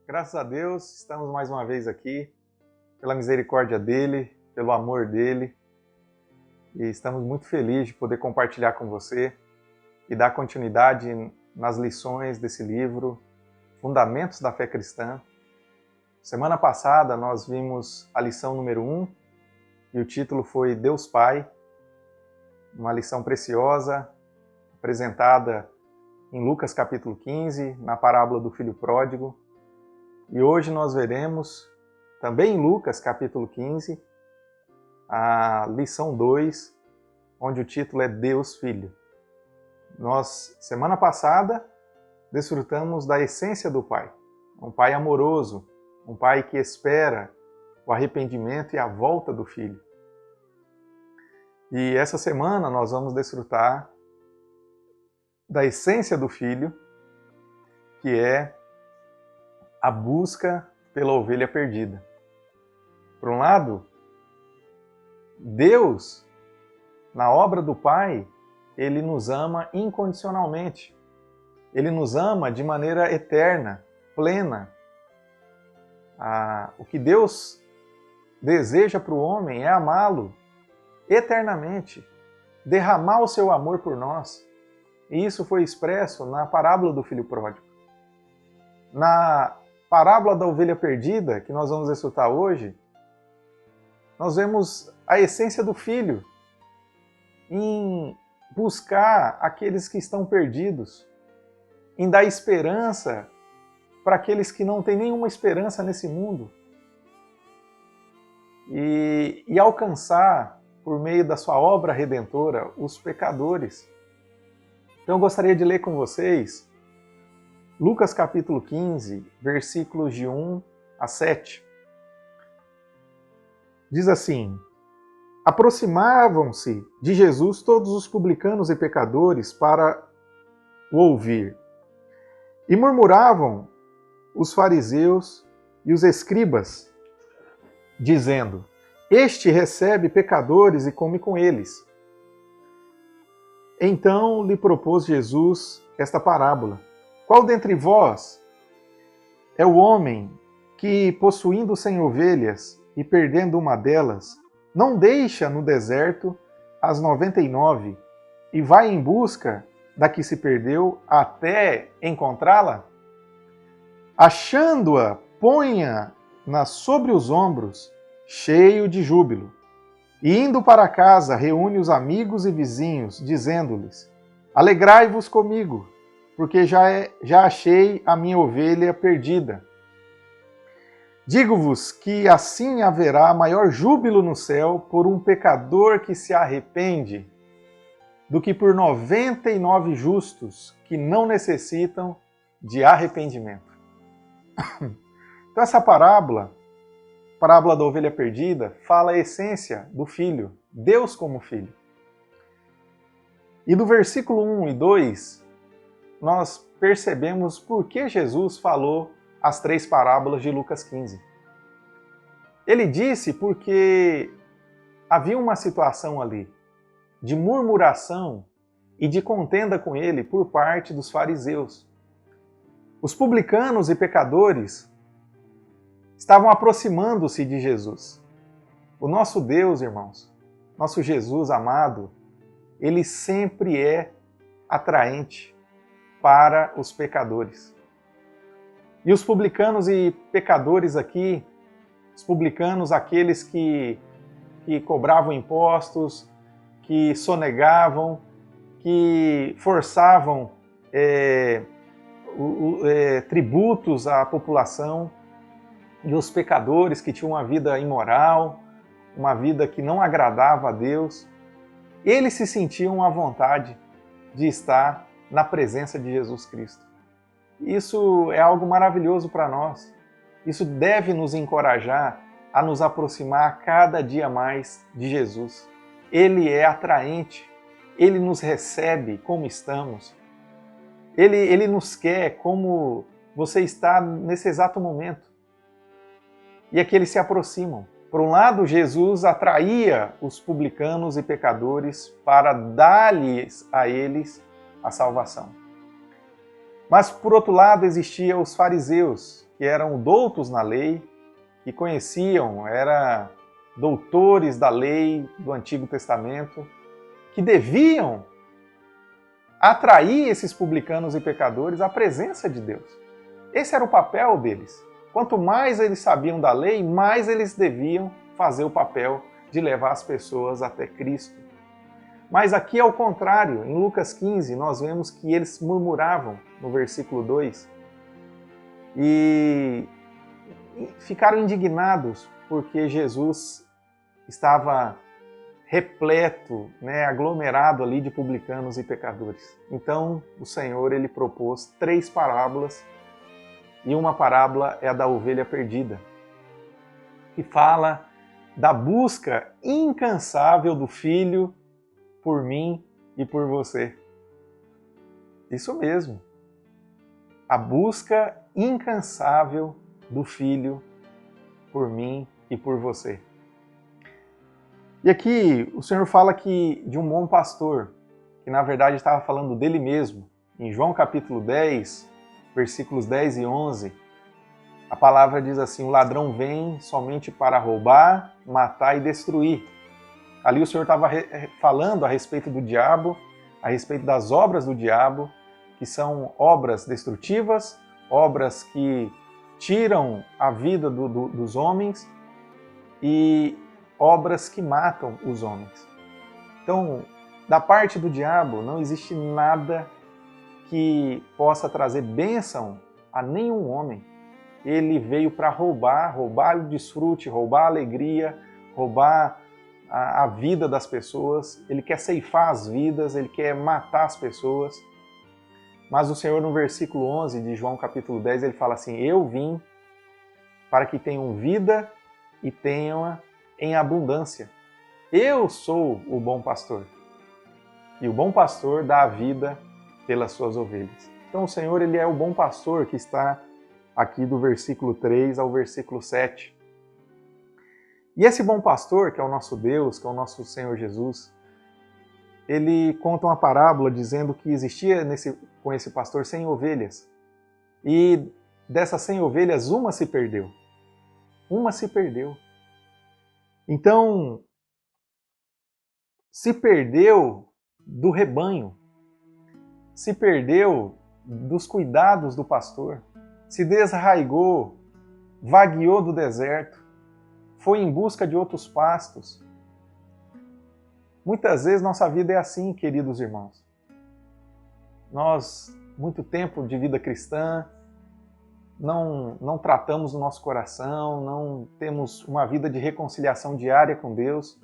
Graças a Deus, estamos mais uma vez aqui, pela misericórdia dEle, pelo amor dEle, e estamos muito felizes de poder compartilhar com você e dar continuidade nas lições desse livro, Fundamentos da Fé Cristã. Semana passada nós vimos a lição número 1, e o título foi Deus Pai, uma lição preciosa, apresentada em Lucas capítulo 15, na parábola do filho pródigo. E hoje nós veremos, também em Lucas capítulo 15, a lição 2, onde o título é Deus Filho. Nós, semana passada, desfrutamos da essência do Pai. Um Pai amoroso, um Pai que espera o arrependimento e a volta do Filho. E essa semana nós vamos desfrutar da essência do Filho, que é a busca pela ovelha perdida. Por um lado, Deus, na obra do Pai, Ele nos ama incondicionalmente. Ele nos ama de maneira eterna, plena. O que Deus deseja para o homem é amá-lo eternamente, derramar o seu amor por nós. E isso foi expresso na parábola do filho pródigo. Na parábola da ovelha perdida, que nós vamos desfrutar hoje, nós vemos a essência do Filho em buscar aqueles que estão perdidos, em dar esperança para aqueles que não têm nenhuma esperança nesse mundo e alcançar, por meio da sua obra redentora, os pecadores. Então eu gostaria de ler com vocês Lucas capítulo 15, versículos de 1 a 7. Diz assim: Aproximavam-se de Jesus todos os publicanos e pecadores para o ouvir. E murmuravam os fariseus e os escribas, dizendo: Este recebe pecadores e come com eles. Então lhe propôs Jesus esta parábola: Qual dentre vós é o homem que, possuindo 100 ovelhas e perdendo uma delas, não deixa no deserto as 99 e vai em busca da que se perdeu até encontrá-la? Achando-a, põe-a sobre os ombros, cheio de júbilo. E indo para casa, reúne os amigos e vizinhos, dizendo-lhes: Alegrai-vos comigo, porque já achei a minha ovelha perdida. Digo-vos que assim haverá maior júbilo no céu por um pecador que se arrepende, do que por 99 justos que não necessitam de arrependimento. Então essa parábola da ovelha perdida, fala a essência do Filho, Deus como Filho. E do versículo 1 e 2, nós percebemos por que Jesus falou as 3 parábolas de Lucas 15. Ele disse porque havia uma situação ali de murmuração e de contenda com ele por parte dos fariseus. Os publicanos e pecadores estavam aproximando-se de Jesus. O nosso Deus, irmãos, nosso Jesus amado, ele sempre é atraente para os pecadores. E os publicanos e pecadores aqui, os publicanos, aqueles que cobravam impostos, que sonegavam, que forçavam tributos à população, e os pecadores que tinham uma vida imoral, uma vida que não agradava a Deus, eles se sentiam à vontade de estar na presença de Jesus Cristo. Isso é algo maravilhoso para nós. Isso deve nos encorajar a nos aproximar cada dia mais de Jesus. Ele é atraente, Ele nos recebe como estamos. Ele nos quer como você está nesse exato momento. E aqui eles se aproximam. Por um lado, Jesus atraía os publicanos e pecadores para dar-lhes a eles a salvação. Mas, por outro lado, existiam os fariseus, que eram doutos na lei, que conheciam, eram doutores da lei do Antigo Testamento, que deviam atrair esses publicanos e pecadores à presença de Deus. Esse era o papel deles. Quanto mais eles sabiam da lei, mais eles deviam fazer o papel de levar as pessoas até Cristo. Mas aqui é o contrário. Em Lucas 15, nós vemos que eles murmuravam, no versículo 2, e ficaram indignados porque Jesus estava repleto, aglomerado ali de publicanos e pecadores. Então, o Senhor ele propôs 3 parábolas, e uma parábola é a da ovelha perdida, que fala da busca incansável do filho por mim e por você. Isso mesmo. A busca incansável do filho por mim e por você. E aqui o Senhor fala que de um bom pastor, que na verdade estava falando dele mesmo. Em João capítulo 10, versículos 10 e 11, a palavra diz assim: o ladrão vem somente para roubar, matar e destruir. Ali o Senhor estava falando a respeito do diabo, a respeito das obras do diabo, que são obras destrutivas, obras que tiram a vida dos homens e obras que matam os homens. Então, da parte do diabo, não existe nada que possa trazer bênção a nenhum homem. Ele veio para roubar o desfrute, roubar a alegria, roubar a vida das pessoas. Ele quer ceifar as vidas, ele quer matar as pessoas. Mas o Senhor, no versículo 11 de João capítulo 10, ele fala assim: eu vim para que tenham vida e tenham em abundância. Eu sou o bom pastor. E o bom pastor dá a vida pelas suas ovelhas. Então o Senhor ele é o bom pastor que está aqui do versículo 3 ao versículo 7. E esse bom pastor, que é o nosso Deus, que é o nosso Senhor Jesus, ele conta uma parábola dizendo que existia com esse pastor 100 ovelhas. E dessas 100 ovelhas, uma se perdeu. Uma se perdeu. Então, se perdeu do rebanho, se perdeu dos cuidados do pastor, se desarraigou, vagueou do deserto, foi em busca de outros pastos. Muitas vezes nossa vida é assim, queridos irmãos. Nós, muito tempo de vida cristã, não tratamos o nosso coração, não temos uma vida de reconciliação diária com Deus,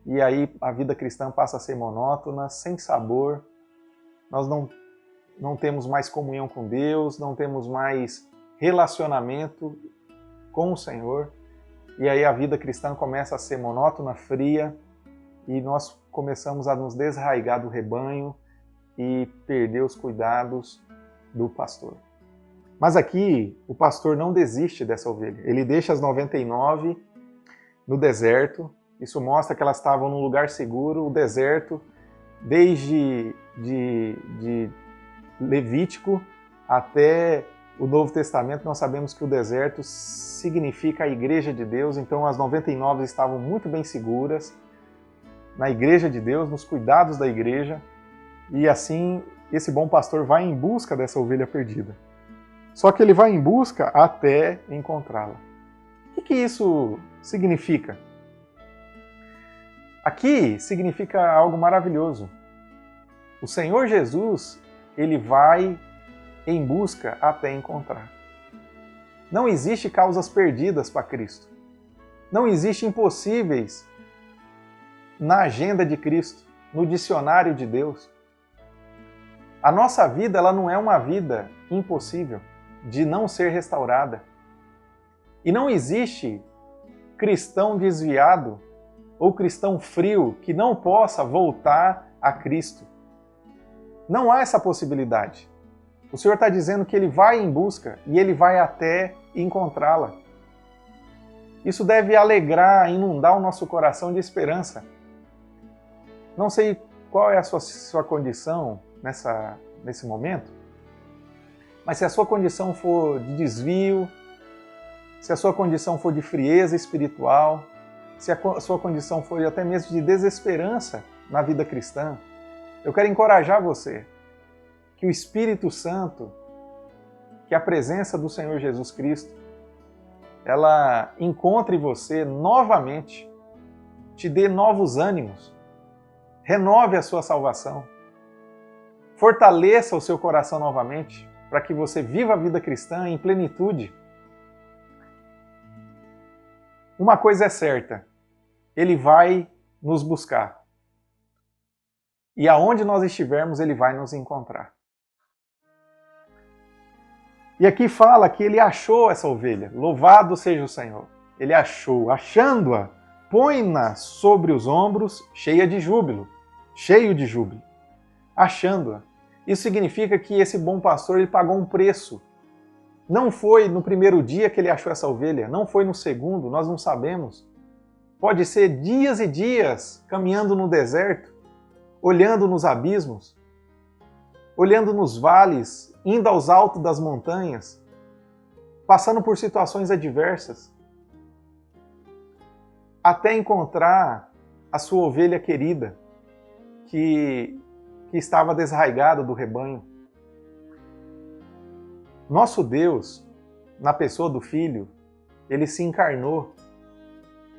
e aí a vida cristã passa a ser monótona, sem sabor. Nós não temos mais comunhão com Deus, não temos mais relacionamento com o Senhor, e aí a vida cristã começa a ser monótona, fria, e nós começamos a nos desarraigar do rebanho e perder os cuidados do pastor. Mas aqui o pastor não desiste dessa ovelha. Ele deixa as 99 no deserto. Isso mostra que elas estavam num lugar seguro. O deserto, desde de Levítico até o Novo Testamento, nós sabemos que o deserto significa a igreja de Deus. Então as 99 estavam muito bem seguras na igreja de Deus, nos cuidados da igreja. E assim, esse bom pastor vai em busca dessa ovelha perdida. Só que ele vai em busca até encontrá-la. O que isso significa? Aqui significa algo maravilhoso. O Senhor Jesus, ele vai em busca até encontrar. Não existe causas perdidas para Cristo. Não existe impossíveis na agenda de Cristo, no dicionário de Deus. A nossa vida, ela não é uma vida impossível de não ser restaurada. E não existe cristão desviado ou cristão frio que não possa voltar a Cristo. Não há essa possibilidade. O Senhor está dizendo que Ele vai em busca e Ele vai até encontrá-la. Isso deve alegrar, inundar o nosso coração de esperança. Não sei qual é a sua condição nesse momento, Mas se a sua condição for de desvio, se a sua condição for de frieza espiritual, se a sua condição for até mesmo de desesperança na vida cristã, eu quero encorajar você que o Espírito Santo, que a presença do Senhor Jesus Cristo, ela encontre você novamente, te dê novos ânimos, renove a sua salvação, fortaleça o seu coração novamente, para que você viva a vida cristã em plenitude. Uma coisa é certa, Ele vai nos buscar. E aonde nós estivermos, Ele vai nos encontrar. E aqui fala que Ele achou essa ovelha. Louvado seja o Senhor. Ele achou, achando-a, põe-na sobre os ombros, cheia de júbilo, cheio de júbilo, achando-a. Isso significa que esse bom pastor ele pagou um preço. Não foi no primeiro dia que ele achou essa ovelha, não foi no segundo, nós não sabemos. Pode ser dias e dias caminhando no deserto, olhando nos abismos, olhando nos vales, indo aos altos das montanhas, passando por situações adversas, até encontrar a sua ovelha querida, que estava desarraigada do rebanho. Nosso Deus, na pessoa do Filho, ele se encarnou.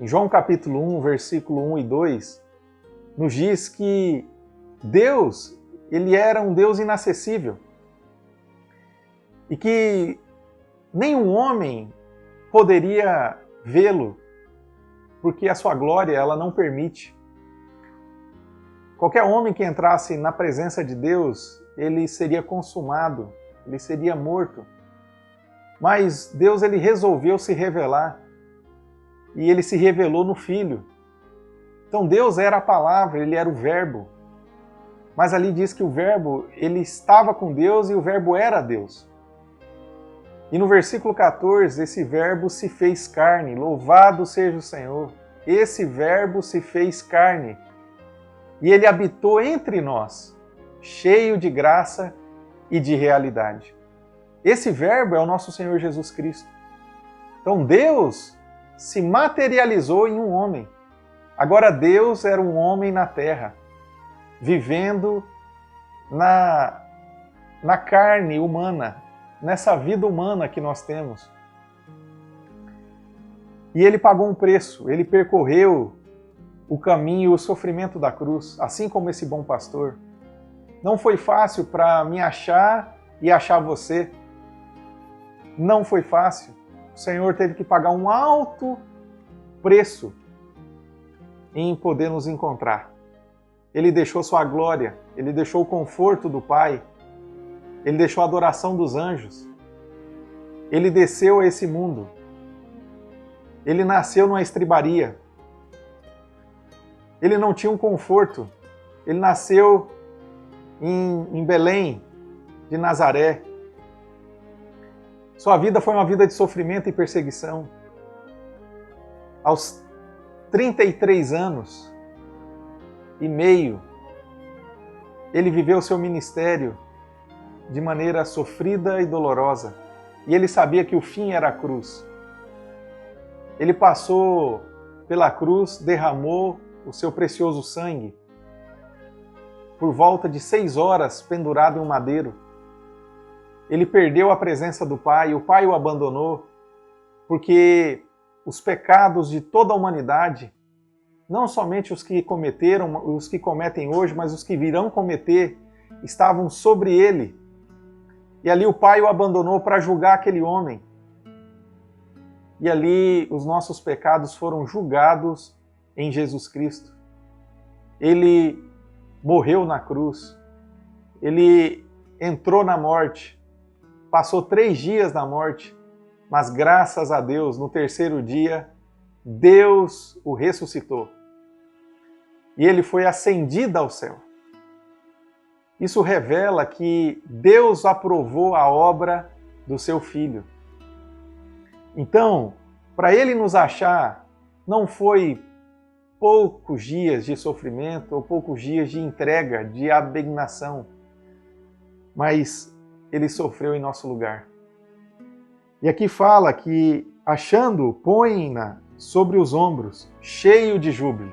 Em João capítulo 1, versículo 1 e 2, nos diz que Deus, ele era um Deus inacessível. E que nenhum homem poderia vê-lo, porque a sua glória ela não permite. Qualquer homem que entrasse na presença de Deus, ele seria consumado, ele seria morto. Mas Deus ele resolveu se revelar, e ele se revelou no Filho. Então Deus era a palavra, ele era o Verbo. Mas ali diz que o Verbo, ele estava com Deus e o Verbo era Deus. E no versículo 14, esse Verbo se fez carne, louvado seja o Senhor. Esse Verbo se fez carne e ele habitou entre nós, cheio de graça e de realidade. Esse Verbo é o nosso Senhor Jesus Cristo. Então Deus se materializou em um homem. Agora Deus era um homem na terra, vivendo na carne humana, nessa vida humana que nós temos. E ele pagou um preço, ele percorreu o caminho e o sofrimento da cruz, assim como esse bom pastor. Não foi fácil para me achar e achar você. Não foi fácil. O Senhor teve que pagar um alto preço em poder nos encontrar. Ele deixou sua glória, ele deixou o conforto do Pai, ele deixou a adoração dos anjos. Ele desceu a esse mundo. Ele nasceu numa estribaria. Ele não tinha um conforto. Ele nasceu em Belém, de Nazaré. Sua vida foi uma vida de sofrimento e perseguição. Aos 33 anos e meio, ele viveu seu ministério de maneira sofrida e dolorosa. E ele sabia que o fim era a cruz. Ele passou pela cruz, derramou o seu precioso sangue por volta de 6 horas pendurado em um madeiro. Ele perdeu a presença do Pai, o Pai o abandonou, porque os pecados de toda a humanidade, não somente os que cometeram, os que cometem hoje, mas os que virão cometer, estavam sobre ele. E ali o Pai o abandonou para julgar aquele homem. E ali os nossos pecados foram julgados em Jesus Cristo. Ele morreu na cruz. Ele entrou na morte. Passou 3 dias na morte. Mas graças a Deus, no 3º dia, Deus o ressuscitou. E ele foi ascendido ao céu. Isso revela que Deus aprovou a obra do seu Filho. Então, para ele nos achar, não foi poucos dias de sofrimento ou poucos dias de entrega, de abnegação, mas ele sofreu em nosso lugar. E aqui fala que, achando, põe-na sobre os ombros, cheio de júbilo.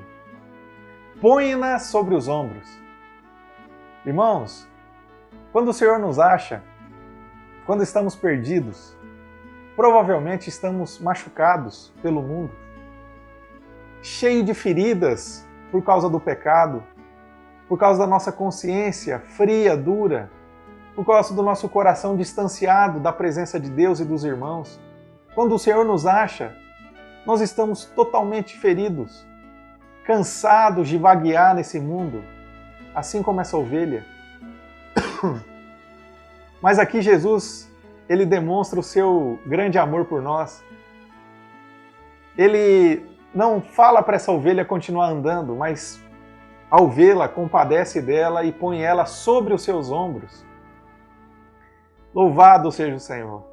Põe-na sobre os ombros. Irmãos, quando o Senhor nos acha, quando estamos perdidos, provavelmente estamos machucados pelo mundo, cheio de feridas por causa do pecado, por causa da nossa consciência fria, dura, por causa do nosso coração distanciado da presença de Deus e dos irmãos. Quando o Senhor nos acha, nós estamos totalmente feridos, cansados de vaguear nesse mundo, assim como essa ovelha. Mas aqui Jesus, ele demonstra o seu grande amor por nós. Ele não fala para essa ovelha continuar andando, mas ao vê-la, compadece dela e põe ela sobre os seus ombros. Louvado seja o Senhor.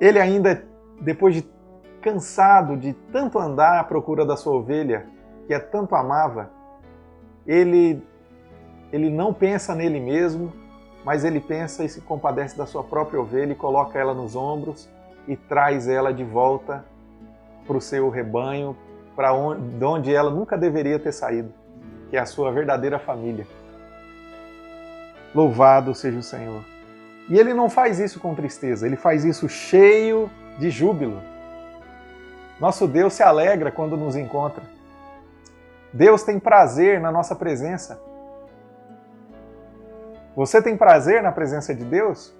Ele ainda, depois de cansado de tanto andar à procura da sua ovelha, que tanto amava, ele não pensa nele mesmo, mas ele pensa e se compadece da sua própria ovelha e coloca ela nos ombros e traz ela de volta para o seu rebanho, de onde ela nunca deveria ter saído, que é a sua verdadeira família. Louvado seja o Senhor. E ele não faz isso com tristeza, ele faz isso cheio de júbilo. Nosso Deus se alegra quando nos encontra. Deus tem prazer na nossa presença. Você tem prazer na presença de Deus?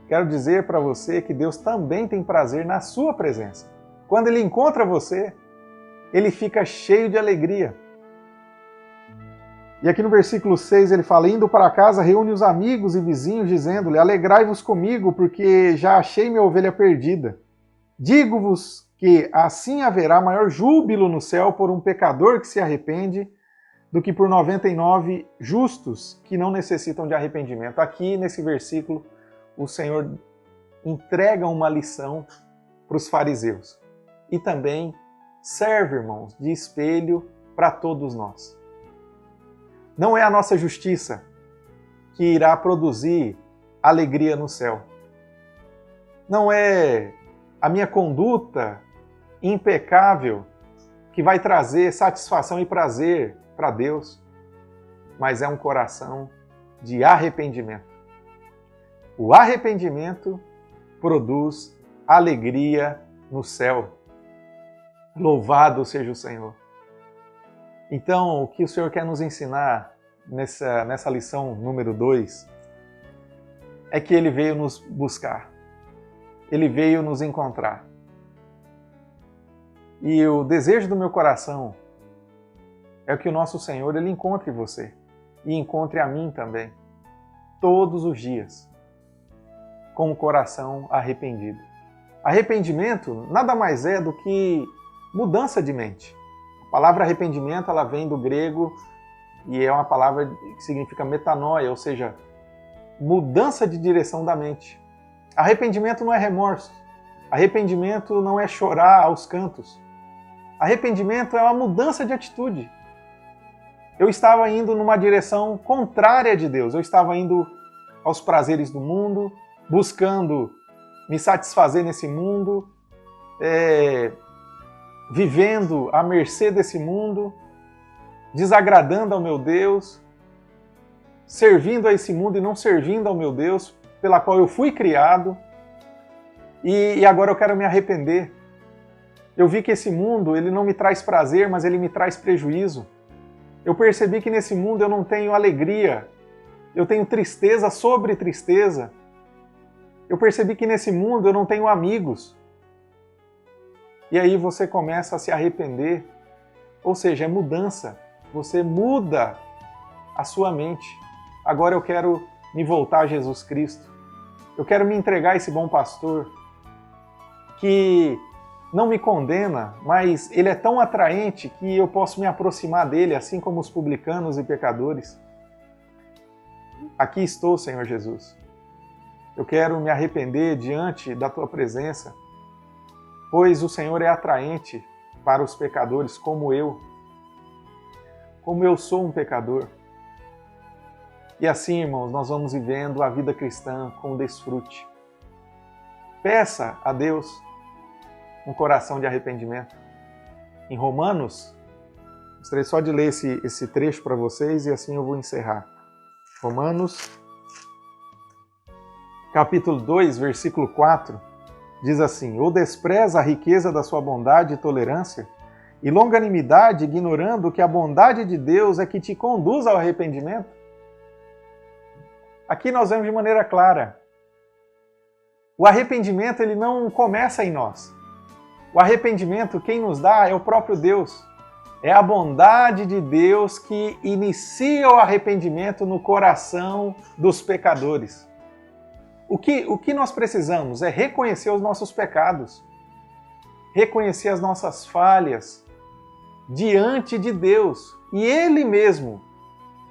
Quero dizer para você que Deus também tem prazer na sua presença. Quando Ele encontra você, Ele fica cheio de alegria. E aqui no versículo 6 ele fala: indo para casa, reúne os amigos e vizinhos, dizendo-lhe: alegrai-vos comigo, porque já achei minha ovelha perdida. Digo-vos que assim haverá maior júbilo no céu por um pecador que se arrepende do que por 99 justos que não necessitam de arrependimento. Aqui nesse versículo o Senhor entrega uma lição para os fariseus e também serve, irmãos, de espelho para todos nós. Não é a nossa justiça que irá produzir alegria no céu. Não é a minha conduta impecável que vai trazer satisfação e prazer para Deus, mas é um coração de arrependimento. O arrependimento produz alegria no céu. Louvado seja o Senhor. Então, o que o Senhor quer nos ensinar nessa lição número 2 é que Ele veio nos buscar. Ele veio nos encontrar. E o desejo do meu coração é que o nosso Senhor Ele encontre você e encontre a mim também, todos os dias, com o coração arrependido. Arrependimento nada mais é do que mudança de mente. A palavra arrependimento ela vem do grego e é uma palavra que significa metanoia, ou seja, mudança de direção da mente. Arrependimento não é remorso. Arrependimento não é chorar aos cantos. Arrependimento é uma mudança de atitude. Eu estava indo numa direção contrária de Deus. Eu estava indo aos prazeres do mundo, buscando me satisfazer nesse mundo, vivendo à mercê desse mundo, desagradando ao meu Deus, servindo a esse mundo e não servindo ao meu Deus, pela qual eu fui criado, e agora eu quero me arrepender. Eu vi que esse mundo ele não me traz prazer, mas ele me traz prejuízo. Eu percebi que nesse mundo eu não tenho alegria, eu tenho tristeza sobre tristeza. Eu percebi que nesse mundo eu não tenho amigos. E aí você começa a se arrepender, ou seja, é mudança. Você muda a sua mente. Agora eu quero me voltar a Jesus Cristo. Eu quero me entregar a esse bom pastor que não me condena, mas ele é tão atraente que eu posso me aproximar dele, assim como os publicanos e pecadores. Aqui estou, Senhor Jesus. Eu quero me arrepender diante da tua presença, pois o Senhor é atraente para os pecadores como eu sou um pecador. E assim, irmãos, nós vamos vivendo a vida cristã com desfrute. Peça a Deus um coração de arrependimento. Em Romanos, gostaria só de ler esse trecho para vocês e assim eu vou encerrar. Romanos, capítulo 2, versículo 4, diz assim: ou despreza a riqueza da sua bondade e tolerância, e longanimidade, ignorando que a bondade de Deus é que te conduz ao arrependimento? Aqui nós vemos de maneira clara. O arrependimento ele não começa em nós. O arrependimento, quem nos dá é o próprio Deus. É a bondade de Deus que inicia o arrependimento no coração dos pecadores. O que nós precisamos é reconhecer os nossos pecados, reconhecer as nossas falhas diante de Deus. E Ele mesmo,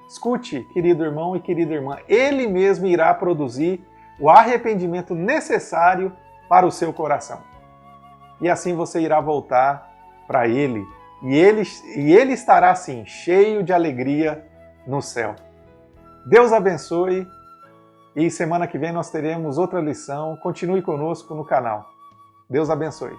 escute, querido irmão e querida irmã, Ele mesmo irá produzir o arrependimento necessário para o seu coração. E assim você irá voltar para Ele. E ele estará, assim, cheio de alegria no céu. Deus abençoe. E semana que vem nós teremos outra lição. Continue conosco no canal. Deus abençoe.